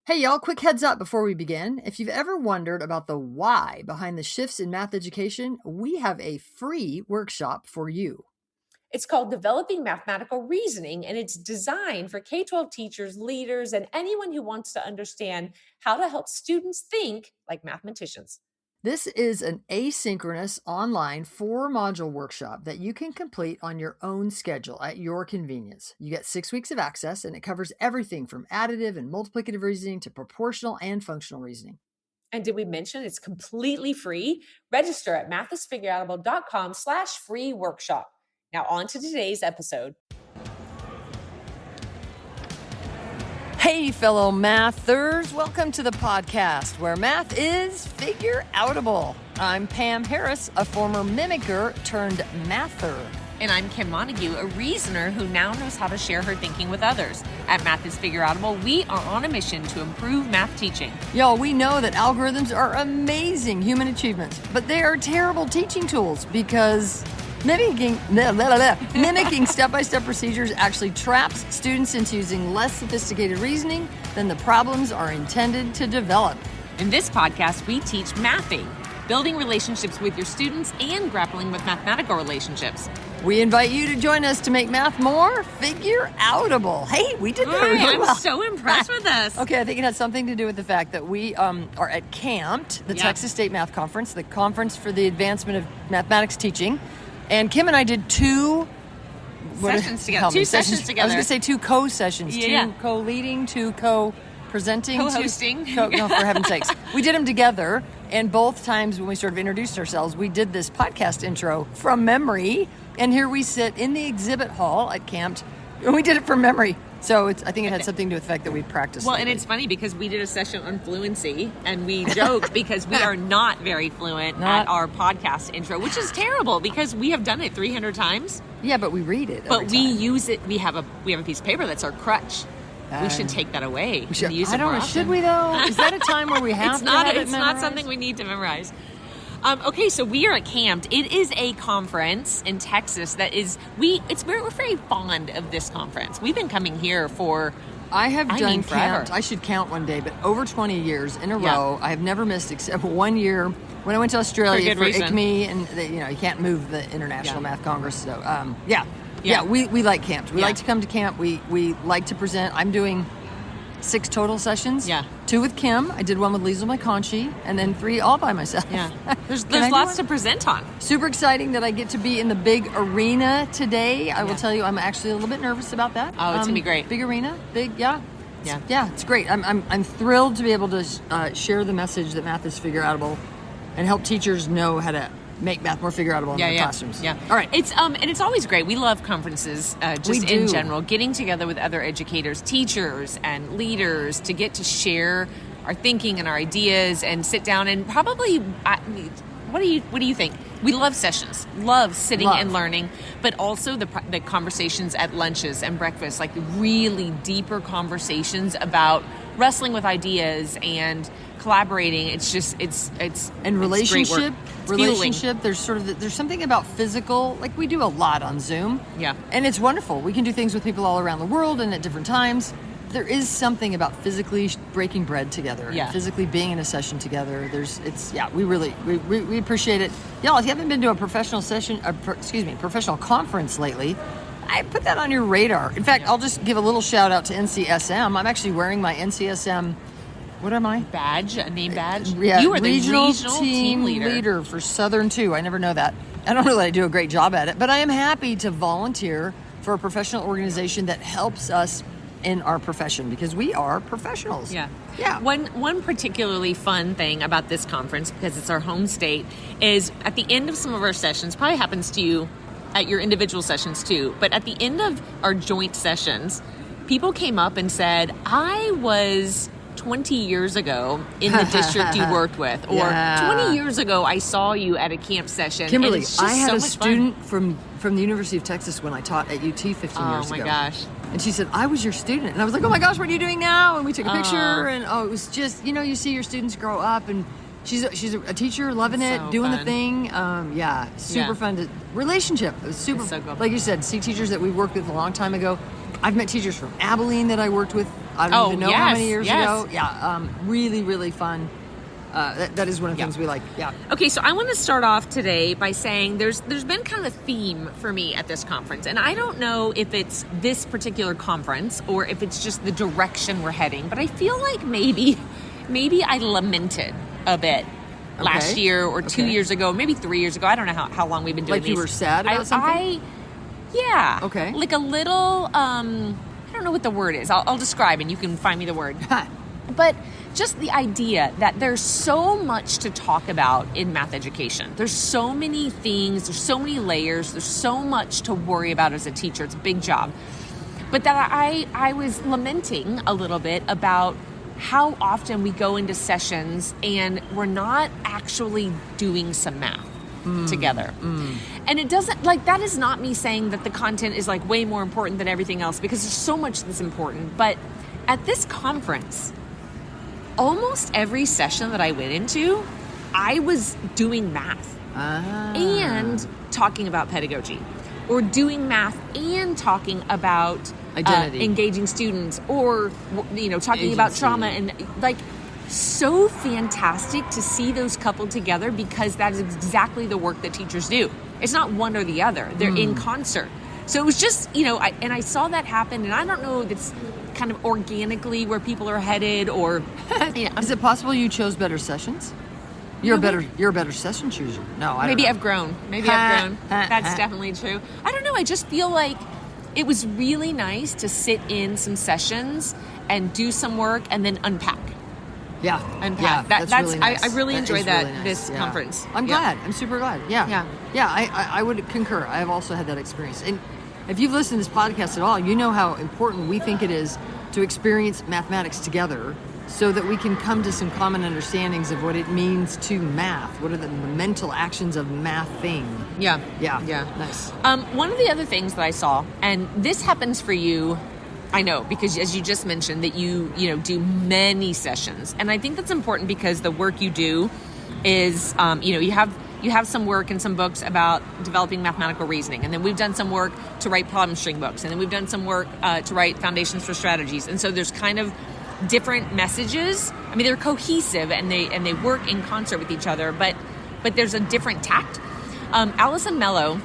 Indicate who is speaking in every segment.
Speaker 1: Hey y'all, quick heads up before we begin. If you've ever wondered about the why behind the shifts in math education, we have a free workshop for you.
Speaker 2: It's called Developing Mathematical Reasoning, and it's designed for K-12 teachers, leaders, and anyone who wants to understand how to help students think like mathematicians.
Speaker 1: This is an asynchronous online 4-module workshop that you can complete on your own schedule at your convenience. You get 6 weeks of access, and it covers everything from additive and multiplicative reasoning to proportional and functional reasoning.
Speaker 2: And did we mention it's completely free? Register at mathisfigureoutable.com/free workshop. Now on to today's episode.
Speaker 1: Hey, fellow mathers, welcome to the podcast where math is figure-outable. I'm Pam Harris, a former mimicker turned mather.
Speaker 2: And I'm Kim Montague, a reasoner who now knows how to share her thinking with others. At Math is Figureoutable, we are on a mission to improve math teaching.
Speaker 1: Y'all, we know that algorithms are amazing human achievements, but they are terrible teaching tools because mimicking step-by-step procedures actually traps students into using less sophisticated reasoning than the problems are intended to develop.
Speaker 2: In this podcast, we teach mathing, building relationships with your students and grappling with mathematical relationships.
Speaker 1: We invite you to join us to make math more figure-outable. Hey, we did that really well.
Speaker 2: I'm so impressed with us.
Speaker 1: Okay, I think it has something to do with the fact that we are at CAMT, the Texas State Math Conference, the Conference for the Advancement of Mathematics Teaching. And Kim and I did two sessions together. I was going to say 2 co-sessions.
Speaker 2: Yeah.
Speaker 1: 2 co-leading, 2 co-presenting.
Speaker 2: Co-hosting.
Speaker 1: No, for heaven's sakes. We did them together. And both times when we sort of introduced ourselves, we did this podcast intro from memory. And here we sit in the exhibit hall at CAMT. And we did it from memory. So I think it had something to do with the fact that we practiced.
Speaker 2: Well, and it's funny because we did a session on fluency, and we joke because we are not very fluent at our podcast intro, which is terrible because we have done it 300 times.
Speaker 1: Yeah, but we read it.
Speaker 2: But we use it. We have a piece of paper that's our crutch. We should take that away.
Speaker 1: We should
Speaker 2: use it more often.
Speaker 1: Should we though? Is that a time where we have
Speaker 2: it's
Speaker 1: to
Speaker 2: not,
Speaker 1: have it
Speaker 2: It's
Speaker 1: memorized?
Speaker 2: not something we need to memorize. Okay, so we are at CAMT. It is a conference in Texas that is we're very fond of this conference. We've been coming here for
Speaker 1: forever.
Speaker 2: CAMT.
Speaker 1: I should count one day, but over 20 years in a row, I have never missed except 1 year when I went to Australia for ICME, and you can't move the International Math Congress. So we like CAMT. We like to come to CAMT. We like to present. I'm doing 6 total sessions. Yeah. 2 with Kim. I did 1 with Liesl McConchie, and then 3 all by myself.
Speaker 2: Yeah. There's lots to present on.
Speaker 1: Super exciting that I get to be in the big arena today. I will tell you, I'm actually a little bit nervous about that.
Speaker 2: Oh, it's gonna be great.
Speaker 1: Big arena, it's great. I'm thrilled to be able to share the message that math is figure-outable and help teachers know how to make math more figure-outable in their classrooms.
Speaker 2: Yeah.
Speaker 1: All right.
Speaker 2: It's and it's always great. We love conferences in general, getting together with other educators, teachers, and leaders to get to share our thinking and our ideas and sit down and probably what do you think? We love sessions, love sitting and learning, but also the conversations at lunches and breakfast, like really deeper conversations about wrestling with ideas and collaborating. It's
Speaker 1: relationship. There's something about physical, like we do a lot on Zoom.
Speaker 2: Yeah.
Speaker 1: And it's wonderful. We can do things with people all around the world and at different times. There is something about physically breaking bread together and physically being in a session together. We appreciate it. Y'all, if you haven't been to a professional conference lately, I put that on your radar. In fact, I'll just give a little shout out to NCSM. I'm actually wearing my NCSM, what am I?
Speaker 2: A name badge?
Speaker 1: Yeah,
Speaker 2: you are the
Speaker 1: regional team leader for Southern 2. I never know that. I don't know that I do a great job at it, but I am happy to volunteer for a professional organization that helps us in our profession because we are professionals.
Speaker 2: Yeah.
Speaker 1: Yeah.
Speaker 2: One particularly fun thing about this conference, because it's our home state, is at the end of some of our sessions, probably happens to you at your individual sessions too, but at the end of our joint sessions, people came up and said, I was 20 years ago in the district you worked with, or 20 years ago I saw you at a camp session.
Speaker 1: Kimberly,
Speaker 2: and it's just
Speaker 1: I had
Speaker 2: so
Speaker 1: a
Speaker 2: much
Speaker 1: student
Speaker 2: fun.
Speaker 1: from the University of Texas when I taught at UT 15 years ago.
Speaker 2: Oh my gosh.
Speaker 1: And she said, I was your student. And I was like, oh my gosh, what are you doing now? And we took a picture, and it was just, you see your students grow up, and she's a teacher, loving it, doing the thing. Super fun. Relationship. It was super,
Speaker 2: so good.
Speaker 1: Like you said, see teachers that we worked with a long time ago. I've met teachers from Abilene that I worked with I don't even know how many years ago. Yeah, really, really fun. That is one of the things we like. Yeah.
Speaker 2: Okay, so I want to start off today by saying there's been kind of a theme for me at this conference, and I don't know if it's this particular conference or if it's just the direction we're heading, but I feel like maybe I lamented a bit last year or 2 years ago, maybe 3 years ago. I don't know how long we've been doing these.
Speaker 1: Like you were sad about something?
Speaker 2: Yeah.
Speaker 1: Okay.
Speaker 2: Like a little, I don't know what the word is. I'll describe and you can find me the word. But just the idea that there's so much to talk about in math education. There's so many things, there's so many layers, there's so much to worry about as a teacher. It's a big job. But that I was lamenting a little bit about how often we go into sessions and we're not actually doing some math together. And it doesn't, like, that is not me saying that the content is like way more important than everything else, because there's so much that's important. But at this conference, almost every session that I went into, I was doing math and talking about pedagogy, or doing math and talking about
Speaker 1: identity,
Speaker 2: engaging students, or talking about trauma, and like, so fantastic to see those coupled together, because that is exactly the work that teachers do. It's not one or the other; they're in concert. So it was just, I saw that happen, and I don't know if it's kind of organically where people are headed, or
Speaker 1: is it possible you chose better sessions? You're a better session chooser. No, I don't know.
Speaker 2: I've grown. That's definitely true. I don't know. I just feel like it was really nice to sit in some sessions and do some work and then unpack.
Speaker 1: Yeah,
Speaker 2: unpack.
Speaker 1: That's really nice.
Speaker 2: I really enjoyed that
Speaker 1: really nice.
Speaker 2: this conference.
Speaker 1: I'm glad. I'm super glad. Yeah. I would concur. I have also had that experience. And if you've listened to this podcast at all, you know how important we think it is to experience mathematics together, so that we can come to some common understandings of what it means to math. What are the mental actions of math thing? Yeah. Nice.
Speaker 2: One of the other things that I saw, and this happens for you, I know, because as you just mentioned that you do many sessions, and I think that's important because the work you do is you have some work and some books about developing mathematical reasoning, and then we've done some work to write problem string books, and then we've done some work to write foundations for strategies, and so there's kind of different messages. I mean, they're cohesive and they work in concert with each other, but there's a different tact. Allison Mello.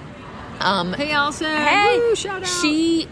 Speaker 1: Hey, Allison.
Speaker 2: Hey.
Speaker 1: Woo, shout out.
Speaker 2: She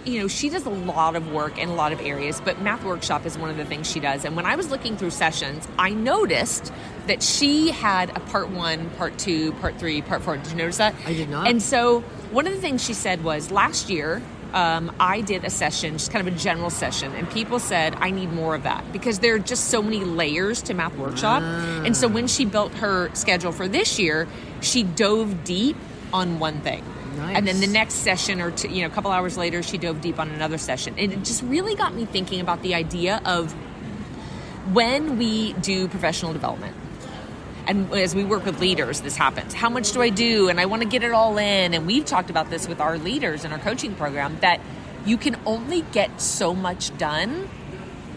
Speaker 2: does a lot of work in a lot of areas, but Math Workshop is one of the things she does. And when I was looking through sessions, I noticed that she had a part 1, part 2, part 3, part 4. Did you notice that?
Speaker 1: I did not.
Speaker 2: And so one of the things she said was, last year, I did a session, just kind of a general session, and people said, I need more of that, because there are just so many layers to Math Workshop. And so when she built her schedule for this year, she dove deep on one thing.
Speaker 1: Nice.
Speaker 2: And then the next session, or two, a couple hours later, she dove deep on another session. And it just really got me thinking about the idea of when we do professional development, and as we work with leaders, this happens. How much do I do? And I want to get it all in. And we've talked about this with our leaders in our coaching program, that you can only get so much done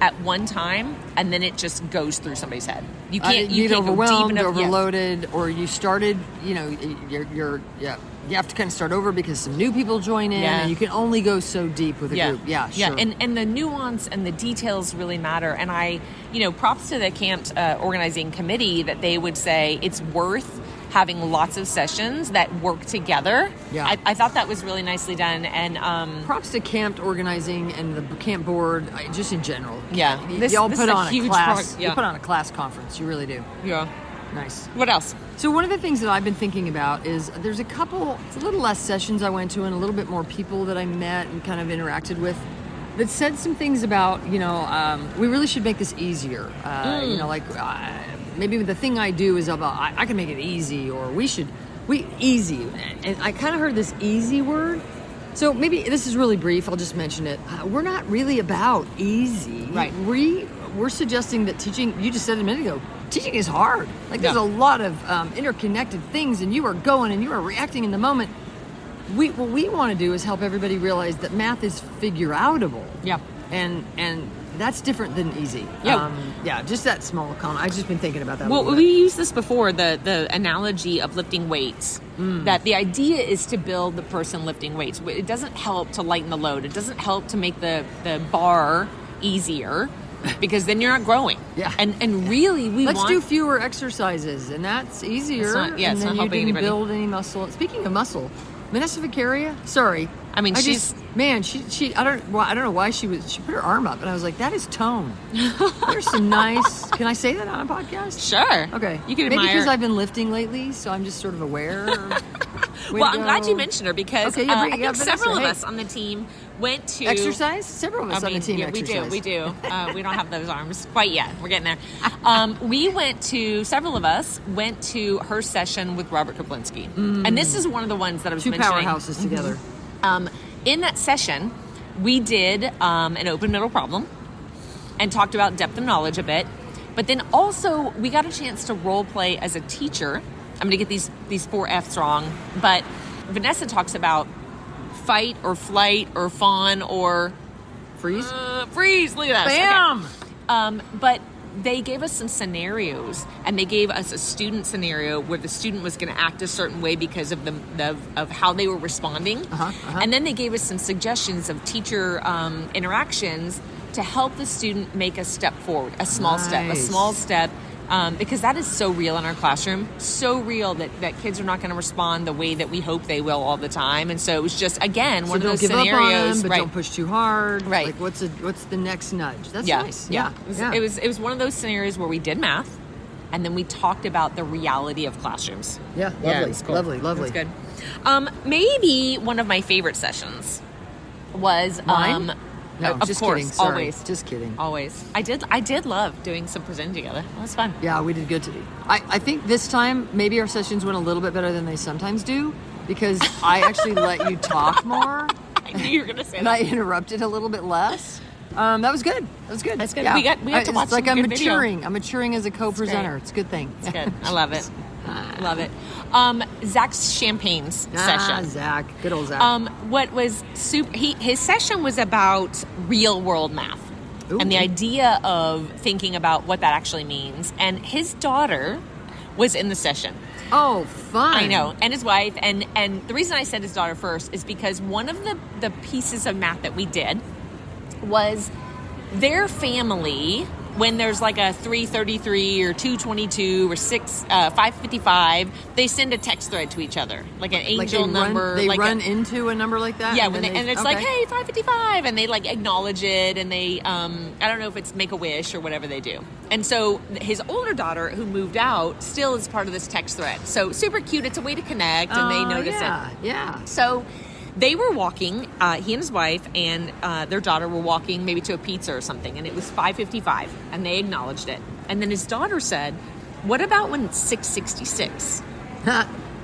Speaker 2: at one time, and then it just goes through somebody's head. You can't
Speaker 1: get overwhelmed, overloaded,
Speaker 2: Yeah.
Speaker 1: or you started, you have to kind of start over because some new people join in, and you can only go so deep with a group. Yeah, sure.
Speaker 2: And the nuance and the details really matter. And I, props to the CAMT organizing committee, that they would say it's worth having lots of sessions that work together.
Speaker 1: Yeah.
Speaker 2: I thought that was really nicely done. And
Speaker 1: props to CAMT organizing and the CAMT board, just in general.
Speaker 2: Yeah.
Speaker 1: Y'all put on a class.
Speaker 2: Part, yeah.
Speaker 1: You put on a class conference. You really do.
Speaker 2: Yeah.
Speaker 1: Nice.
Speaker 2: What else?
Speaker 1: So one of the things that I've been thinking about is there's it's a little less sessions I went to and a little bit more people that I met and kind of interacted with that said some things about, we really should make this easier. Maybe the thing I do is about, I can make it easy, or easy. And I kind of heard this easy word. So maybe this is really brief. I'll just mention it. We're not really about easy.
Speaker 2: Right.
Speaker 1: We're suggesting that teaching, you just said a minute ago, teaching is hard. Like there's a lot of interconnected things, and you are going and you are reacting in the moment. What we want to do is help everybody realize that math is figure-outable.
Speaker 2: Yeah.
Speaker 1: And that's different than easy.
Speaker 2: Yeah.
Speaker 1: Just that small comment. I've just been thinking about that.
Speaker 2: Well, we used this before, the analogy of lifting weights. That the idea is to build the person lifting weights. It doesn't help to lighten the load. It doesn't help to make the bar easier because then you're not growing.
Speaker 1: Yeah.
Speaker 2: And really,
Speaker 1: let's do fewer exercises, and that's easier.
Speaker 2: And then
Speaker 1: it's not
Speaker 2: helping
Speaker 1: you didn't
Speaker 2: anybody.
Speaker 1: build any muscle. Speaking of muscle, Vanessa Viccaria. Sorry.
Speaker 2: I mean, she
Speaker 1: I don't know why she put her arm up, and I was like, that is tone. There's some nice. Can I say that on a podcast?
Speaker 2: Sure.
Speaker 1: Okay.
Speaker 2: You can
Speaker 1: maybe
Speaker 2: admire.
Speaker 1: because I've been lifting lately, so I'm just sort of aware.
Speaker 2: Well, I'm glad you mentioned her because I think
Speaker 1: Vanessa,
Speaker 2: several of us on the team went to
Speaker 1: exercise. Several of us on the team exercise.
Speaker 2: We do. We don't have those arms quite yet. We're getting there. Several of us went to her session with Robert Kaplinsky. And this is one of the ones that I was
Speaker 1: Two
Speaker 2: mentioning.
Speaker 1: powerhouses together.
Speaker 2: In that session, we did an open middle problem and talked about depth of knowledge a bit. But then also, we got a chance to role play as a teacher. I'm going to get these 4 F's wrong. But Vanessa talks about fight or flight or fawn or...
Speaker 1: Freeze?
Speaker 2: Freeze! Look at that.
Speaker 1: Bam!
Speaker 2: Okay. But they gave us some scenarios, and they gave us a student scenario where the student was going to act a certain way because of of how they were responding. And then they gave us some suggestions of teacher interactions to help the student make a step forward, a small step, because that is so real in our classroom, so real that kids are not going to respond the way that we hope they will all the time. And so it was just, again, one of those scenarios.
Speaker 1: Don't give up on them, but don't push too hard.
Speaker 2: Right.
Speaker 1: Like, what's the next nudge? That's nice.
Speaker 2: Yeah. It was one of those scenarios where we did math, and then we talked about the reality of classrooms.
Speaker 1: Yeah, lovely.
Speaker 2: It's cool.
Speaker 1: Lovely.
Speaker 2: It was good. Maybe one of my favorite sessions was...
Speaker 1: Mine? No,
Speaker 2: of
Speaker 1: just
Speaker 2: course,
Speaker 1: kidding. Sorry.
Speaker 2: Always.
Speaker 1: Just kidding.
Speaker 2: Always. I did love doing some presenting together. It was fun.
Speaker 1: Yeah, we did good today. I think this time maybe our sessions went a little bit better than they sometimes do because I actually let you talk more.
Speaker 2: I knew you were going to say
Speaker 1: and
Speaker 2: that.
Speaker 1: I interrupted a little bit less. That was good.
Speaker 2: That's good.
Speaker 1: Yeah.
Speaker 2: We had to watch
Speaker 1: It's like
Speaker 2: some
Speaker 1: I'm
Speaker 2: good
Speaker 1: maturing.
Speaker 2: video.
Speaker 1: I'm maturing as a co-presenter. It's a good thing.
Speaker 2: It's good. I love it. Love it. Zach's champagnes session.
Speaker 1: Zach. Good old Zach.
Speaker 2: What was his session was about real world math.
Speaker 1: Ooh.
Speaker 2: And the idea of thinking about what that actually means. And his daughter was in the session.
Speaker 1: Oh, fun.
Speaker 2: I know. And his wife. And the reason I said his daughter first is because one of the pieces of math that we did was their family, when there's like a 333 or 222 or 555, they send a text thread to each other, like an angel number.
Speaker 1: They run into a number like that?
Speaker 2: Yeah, and it's like, hey, 555, and they like acknowledge it, and they, I don't know if it's make a wish or whatever they do. And so his older daughter, who moved out, still is part of this text thread. So super cute. It's a way to connect, and they notice it.
Speaker 1: Yeah.
Speaker 2: So they were walking, he and his wife and their daughter were walking maybe to a pizza or something, and it was 5:55, and they acknowledged it. And then his daughter said, what about when it's 6:66?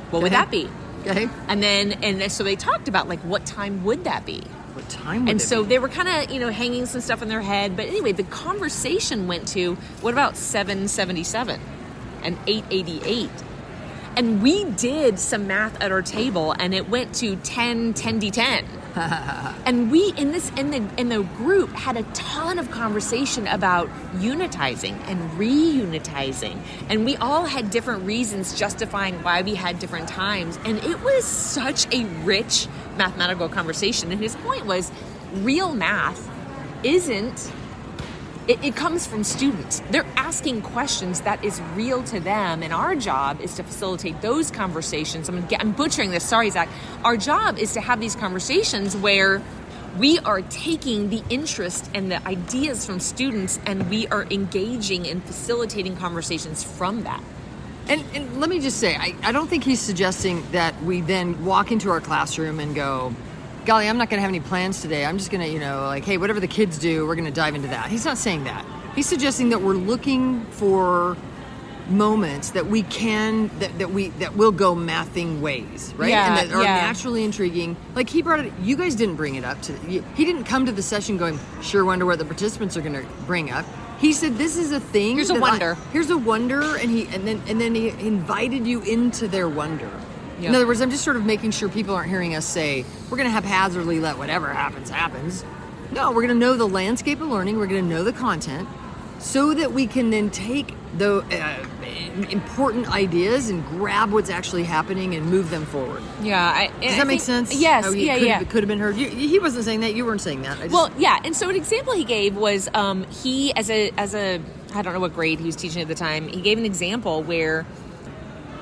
Speaker 2: What would that be?
Speaker 1: Okay.
Speaker 2: And so they talked about, like, what time would that be?
Speaker 1: What time would
Speaker 2: And
Speaker 1: it
Speaker 2: so
Speaker 1: be?
Speaker 2: they were kind of, hanging some stuff in their head. But anyway, the conversation went to, what about 7:77 and 8:88? And we did some math at our table, and it went to 10:10. And we in the group had a ton of conversation about unitizing and reunitizing, and we all had different reasons justifying why we had different times, and it was such a rich mathematical conversation. And his point was, real math isn't. It comes from students. They're asking questions that is real to them, and our job is to facilitate those conversations. I'm butchering this. Sorry, Zach. Our job is to have these conversations where we are taking the interest and the ideas from students, and we are engaging and facilitating conversations from that.
Speaker 1: And let me just say, I don't think he's suggesting that we then walk into our classroom and go, golly, I'm not going to have any plans today. I'm just going to, hey, whatever the kids do, we're going to dive into that. He's not saying that. He's suggesting that we're looking for moments that we can, that will go mathing ways, right?
Speaker 2: Yeah,
Speaker 1: and that are naturally intriguing. Like he brought it, you guys didn't bring it up. He didn't come to the session going, sure wonder what the participants are going to bring up. He said, this is a thing.
Speaker 2: Here's a wonder.
Speaker 1: Here's a wonder. And then he invited you into their wonder.
Speaker 2: Yep.
Speaker 1: In other words, I'm just sort of making sure people aren't hearing us say, we're going to haphazardly let whatever happens. No, we're going to know the landscape of learning. We're going to know the content. so that we can then take the important ideas and grab what's actually happening and move them forward.
Speaker 2: Yeah.
Speaker 1: Does that make sense?
Speaker 2: Yes.
Speaker 1: It could have been heard. He wasn't saying that. You weren't saying that.
Speaker 2: And so an example he gave was he, as a I don't know what grade he was teaching at the time, he gave an example where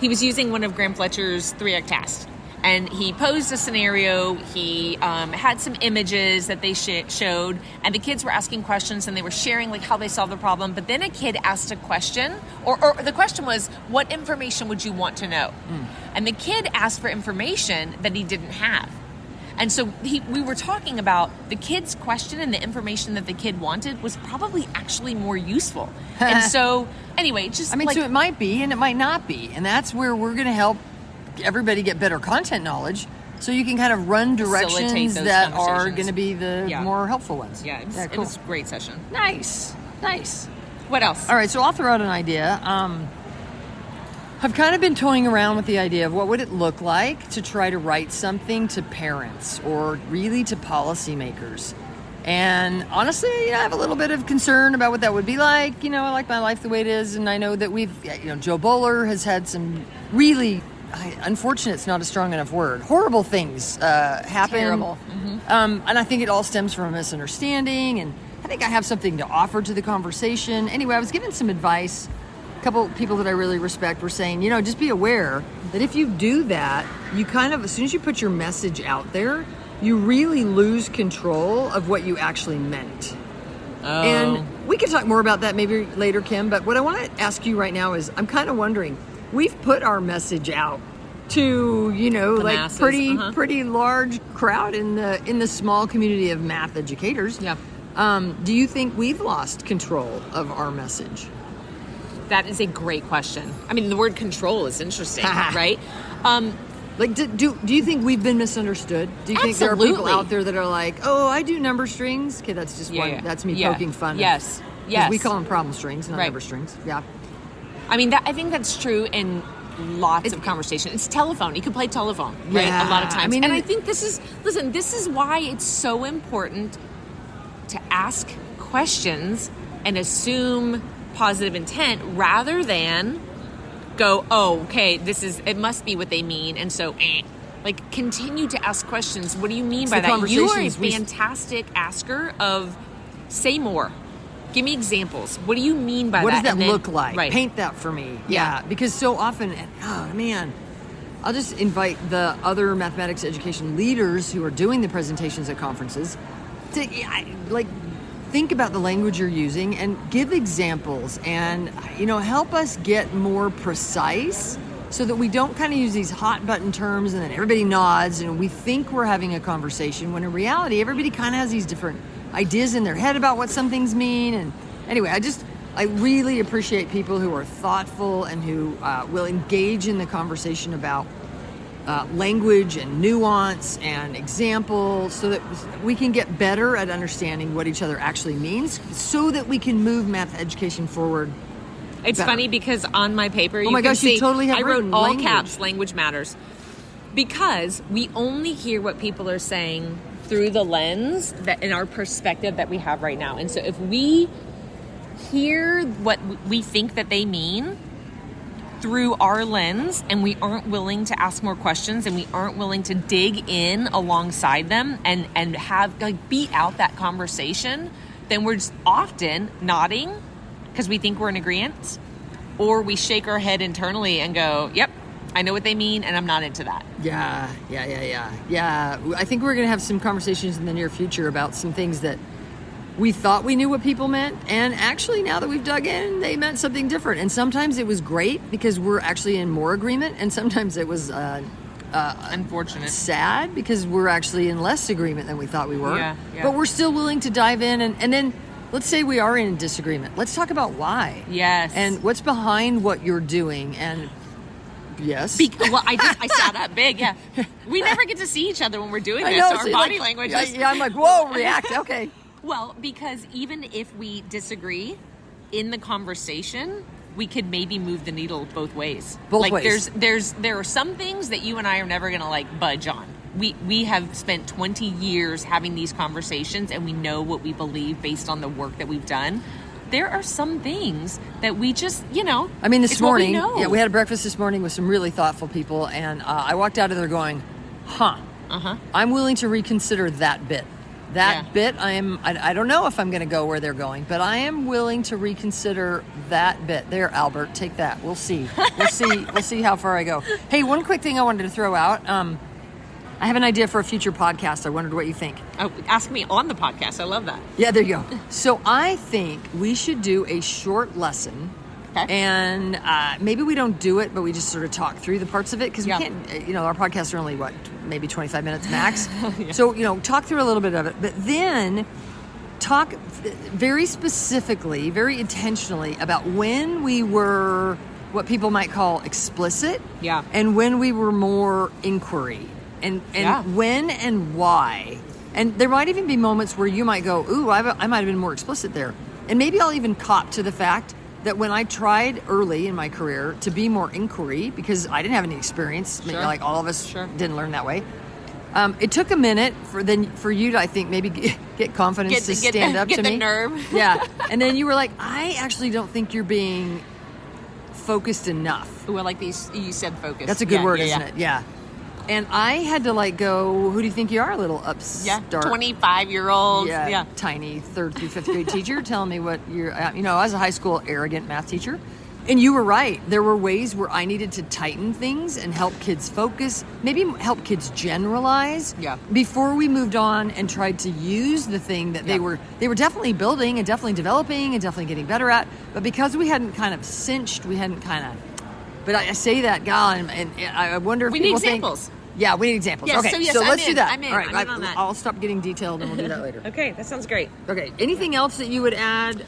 Speaker 2: he was using one of Graham Fletcher's 3-act tasks. And he posed a scenario. He had some images that they showed, and the kids were asking questions, and they were sharing like how they solved the problem. But then a kid asked a question, or the question was, "What information would you want to know?" And the kid asked for information that he didn't have. And so we were talking about the kid's question, and the information that the kid wanted was probably actually more useful. And so anyway, so
Speaker 1: it might be, and it might not be, and that's where we're going to help everybody get better content knowledge, so you can kind of run directions that are going to be the more helpful ones.
Speaker 2: Yeah, it was a great session.
Speaker 1: Nice.
Speaker 2: What else?
Speaker 1: All right, so I'll throw out an idea. I've kind of been toying around with the idea of what would it look like to try to write something to parents or really to policymakers. And honestly, I have a little bit of concern about what that would be like. I like my life the way it is, and I know that Joe Bowler has had some really unfortunate, it's not a strong enough word, horrible things happen.
Speaker 2: Terrible.
Speaker 1: And I think it all stems from a misunderstanding, and I think I have something to offer to the conversation. Anyway, I was given some advice. A couple people that I really respect were saying, just be aware that if you do that, you kind of, as soon as you put your message out there, you really lose control of what you actually meant.
Speaker 2: Oh.
Speaker 1: And we can talk more about that maybe later, Kim, but what I want to ask you right now is, I'm kind of wondering, we've put our message out to,
Speaker 2: masses.
Speaker 1: pretty large crowd in the small community of math educators.
Speaker 2: Yeah.
Speaker 1: Do you think we've lost control of our message?
Speaker 2: That is a great question. I mean, the word control is interesting, right?
Speaker 1: Do you think we've been misunderstood? Do you think there are people out there that are like, oh, I do number strings? Okay, that's just one. That's me poking fun.
Speaker 2: Yes.
Speaker 1: We call them problem strings, not number strings. Yeah.
Speaker 2: I mean, I think that's true in lots of conversation. It's telephone. You can play telephone, right? A lot of times. And I think this is why it's so important to ask questions and assume positive intent rather than go, oh, okay, it must be what they mean. And so, continue to ask questions. What do you mean by that? You are a fantastic asker of say more. Give me examples. What do you mean by that?
Speaker 1: What does that look like?
Speaker 2: Right.
Speaker 1: Paint that for me. Yeah. Because so often, I'll just invite the other mathematics education leaders who are doing the presentations at conferences to think about the language you're using and give examples and help us get more precise so that we don't kind of use these hot button terms and then everybody nods and we think we're having a conversation when in reality everybody kind of has these different ideas in their head about what some things mean. And anyway, I really appreciate people who are thoughtful and who will engage in the conversation about language and nuance and examples so that we can get better at understanding what each other actually means so that we can move math education forward.
Speaker 2: It's funny because on my paper,
Speaker 1: you totally have
Speaker 2: I wrote all
Speaker 1: language.
Speaker 2: caps, language matters, because we only hear what people are saying through the lens that in our perspective that we have right now. And so if we hear what we think that they mean through our lens and we aren't willing to ask more questions and we aren't willing to dig in alongside them and have beat out that conversation, then we're just often nodding because we think we're in agreement, or we shake our head internally and go, yep, I know what they mean, and I'm not into that.
Speaker 1: Yeah. I think we're going to have some conversations in the near future about some things that we thought we knew what people meant, and actually now that we've dug in, they meant something different. And sometimes it was great because we're actually in more agreement, and sometimes it was
Speaker 2: unfortunate,
Speaker 1: sad because we're actually in less agreement than we thought we were.
Speaker 2: Yeah.
Speaker 1: But we're still willing to dive in, and then let's say we are in disagreement. Let's talk about why.
Speaker 2: Yes.
Speaker 1: And what's behind what you're doing, and yes.
Speaker 2: I sat up big. Yeah, we never get to see each other when we're doing this. Our body language.
Speaker 1: Yeah, I'm like, whoa, react. Okay.
Speaker 2: Well, because even if we disagree in the conversation, we could maybe move the needle both ways.
Speaker 1: Both ways.
Speaker 2: There are some things that you and I are never going to budge on. We have spent 20 years having these conversations, and we know what we believe based on the work that we've done. there are some things that we just,
Speaker 1: I mean, this morning,
Speaker 2: we
Speaker 1: had a breakfast this morning with some really thoughtful people, and I walked out of there going, I'm willing to reconsider that bit. Bit, I don't know if I'm going to go where they're going, but I am willing to reconsider that bit. There, Albert, take that. We'll see. We'll see how far I go. Hey, one quick thing I wanted to throw out. I have an idea for a future podcast. I wondered what you think.
Speaker 2: Oh, ask me on the podcast. I love that.
Speaker 1: Yeah, there you go. So I think we should do a short lesson. Okay. And maybe we don't do it, but we just sort of talk through the parts of it because we can't, our podcasts are only, maybe 25 minutes max. Yeah. So, talk through a little bit of it, but then talk very specifically, very intentionally about when we were what people might call explicit.
Speaker 2: Yeah.
Speaker 1: And when we were more inquiry and when and why. And there might even be moments where you might go, ooh, I might have been more explicit there. And maybe I'll even cop to the fact that when I tried early in my career to be more inquiry, because I didn't have any experience, like all of us didn't learn that way, it took a minute for you to, I think, maybe get confidence to stand up to me.
Speaker 2: Get the nerve.
Speaker 1: Yeah. And then you were like, I actually don't think you're being focused enough.
Speaker 2: Ooh, I like these. You said focused.
Speaker 1: That's a good word, isn't it? Yeah. And I had to go, who do you think you are, little upstart?
Speaker 2: 25-year-old.
Speaker 1: Yeah. Tiny 3rd through 5th grade teacher telling me what you're, I was a high school arrogant math teacher. And you were right. There were ways where I needed to tighten things and help kids focus, maybe help kids generalize.
Speaker 2: Yeah.
Speaker 1: Before we moved on and tried to use the thing that they were definitely building and definitely developing and definitely getting better at. But because we hadn't kind of cinched, but I say that, God, and I wonder if
Speaker 2: we
Speaker 1: people
Speaker 2: need examples.
Speaker 1: think. Yeah, we need exampos.
Speaker 2: Yes,
Speaker 1: okay,
Speaker 2: so
Speaker 1: let's do that.
Speaker 2: I'm in.
Speaker 1: All right,
Speaker 2: I'm in on that.
Speaker 1: I'll stop getting detailed and we'll do that later.
Speaker 2: Okay, that sounds great.
Speaker 1: Okay, anything else that you would add?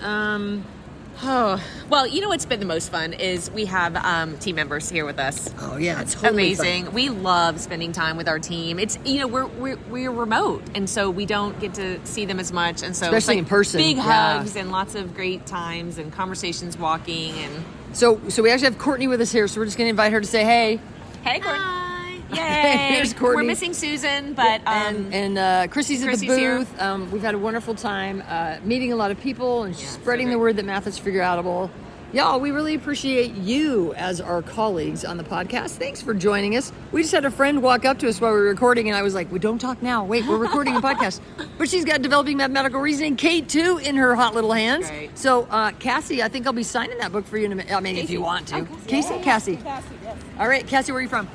Speaker 2: Well, what's been the most fun is we have team members here with us.
Speaker 1: Oh yeah, it's
Speaker 2: totally amazing. Fun. We love spending time with our team. It's we're remote, and so we don't get to see them as much, and so
Speaker 1: especially in person,
Speaker 2: big hugs and lots of great times and conversations walking and.
Speaker 1: So we actually have Courtney with us here, so we're just going to invite her to say hey.
Speaker 2: Hey, Courtney.
Speaker 3: Hi.
Speaker 2: Yay.
Speaker 1: Here's Courtney.
Speaker 2: We're missing Susan, but
Speaker 1: and Chrissy's at the booth. We've had a wonderful time meeting a lot of people and spreading the word that math is figure-outable. Y'all, we really appreciate you as our colleagues on the podcast. Thanks for joining us. We just had a friend walk up to us while we were recording, and I was like, well, don't talk now. Wait, we're recording a podcast. But she's got Developing Mathematical Reasoning, Kate, too, in her hot little hands.
Speaker 2: Great.
Speaker 1: So, Cassie, I think I'll be signing that book for you in a minute. I mean,
Speaker 2: Casey.
Speaker 1: if you want to.
Speaker 2: Oh,
Speaker 1: Casey?
Speaker 2: yeah.
Speaker 1: Cassie.
Speaker 3: Cassie, yes.
Speaker 1: All right, Cassie, where are you from?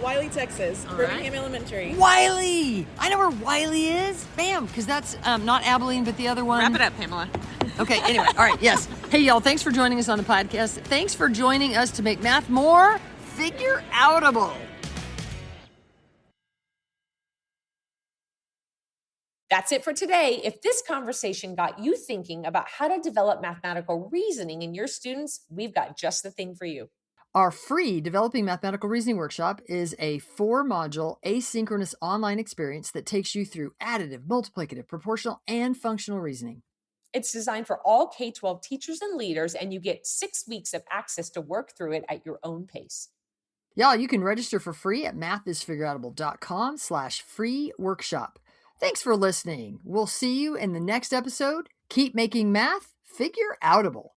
Speaker 3: Wiley, Texas. Birmingham Elementary.
Speaker 1: Wiley! I know where Wiley is. Bam, because that's not Abilene, but the other one.
Speaker 2: Wrap it up, Pamela.
Speaker 1: Okay, anyway, all right, yes. Hey, y'all, thanks for joining us on the podcast. Thanks for joining us to make math more figure-outable.
Speaker 4: That's it for today. If this conversation got you thinking about how to develop mathematical reasoning in your students, we've got just the thing for you.
Speaker 1: Our free Developing Mathematical Reasoning workshop is a 4-module asynchronous online experience that takes you through additive, multiplicative, proportional, and functional reasoning.
Speaker 4: It's designed for all K-12 teachers and leaders, and you get 6 weeks of access to work through it at your own pace.
Speaker 1: Y'all, you can register for free at mathisfigureoutable.com/free workshop. Thanks for listening. We'll see you in the next episode. Keep making math figure-outable.